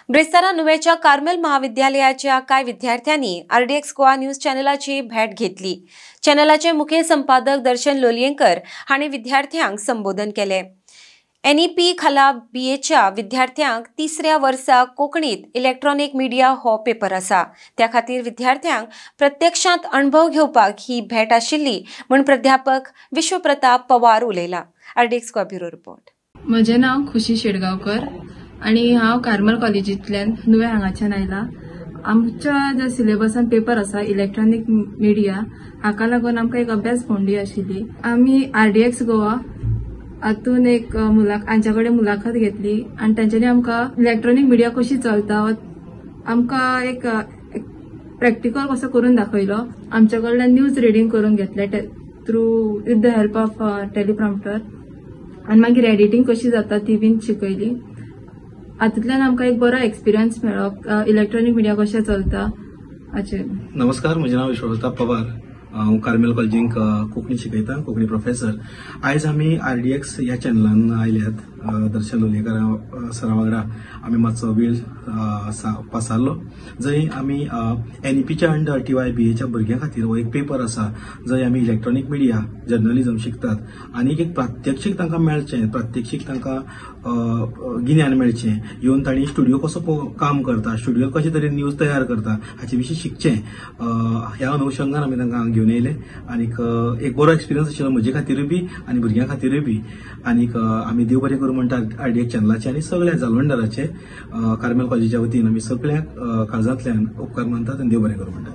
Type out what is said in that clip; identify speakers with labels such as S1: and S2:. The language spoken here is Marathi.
S1: ब्रिस्तारा नुवेच्या कार्मेल महाविद्यालयाच्या काय विद्यार्थ्यांनी आरडीएक्स गोवा न्यूज चॅनलाची भेट घेतली। चॅनलाचे मुखेल संपादक दर्शन लोलयेकर हांणी विद्यार्थ्यांक संबोधन केले। एनईपी खाला बीएच्या विद्यार्थ्यांक तिसऱ्या वर्साक कोंकणीत इलेक्ट्रॉनिक मिडिया हो पेपर आसा। त्या खातीर विद्यार्थ्यांक प्रत्यक्षांत अनुभव घेवपाक ही भेट आशिल्ली म्हण प्राध्यापक विश्वप्रताप पवार उलयला। RDX Goa bureau report.
S2: म्हजें नांव खुशी शेडगांवकर आणि हांव कार्मेल कॉलेजींतल्यान नुवें हांगाच्यान आयला। आमच्या ज्या सिलेबसान पेपर आसा इलेक्ट्रॉनिक मिडिया हाका लागून आमकां एक अभ्यास भोंवडी आशिल्ली। आमी आरडीएक्स गोवा हातून एक हांच्या कडेन मुलाखत घेतली आणि तांच्यांनी आमकां इलेक्ट्रॉनिक मिडिया कशी चलता आमकां एक प्रॅक्टिकल कसो करून दाखयलो। आमच्या कडल्यान न्यूज रिडींग करून घेतले through with the help of teleprompter आणि मागीर एडिटींग कशी जाता ती बीन शिकयली। हातूंतल्यान आमकां एक बरो एक्सपिरियन्स मेळ्ळो इलेक्ट्रॉनिक मिडिया कशें चलता हाचेर।
S3: नमस्कार, म्हजें नांव विश्वप्रताप पवार। हांव कार्मेल कॉलेजींत कोंकणी शिकयतां, कोंकणी प्रोफेसर। आयज आमी आरडीएक्स ह्या चॅनलान आयल्यात। दर्शन लोलयेकर सरा वांगडा आमी मातसो वेळ पासारलो, जंय आमी एनईपीच्या अंडर टीवाय बीएच्या भुरग्यां खातीर हो एक पेपर आसा जंय आमी इलेक्ट्रॉनिक मिडिया जर्नलिझम शिकतात आनी एक प्रात्यक्षीक तांकां मेळचें, प्रात्यक्षीक तांकां गिन्यान मेळचें। येवन तांणी स्टुडिओ कसो काम करता, स्टुडिओ कशे तरेन न्यूज तयार करता हाचे विशीं शिकचें, ह्या अनुशंगान आमी तांकां घेवन येयले। आनीक एक बरो एक्सपिरियन्स आशिल्लो म्हजे खातीरूय बी आनी भुरग्यां खातीरूय बी। आनीक आमी देव बरें करूं म्हणटा आरडीएक्स चॅनलाचे आनी सगळ्या जालवंडराचे कार्मेल कॉलेजीच्या वतीन आमी सगळ्या काळजांतल्यान उपकार मानतात आनी देव बरें करूं म्हणटा।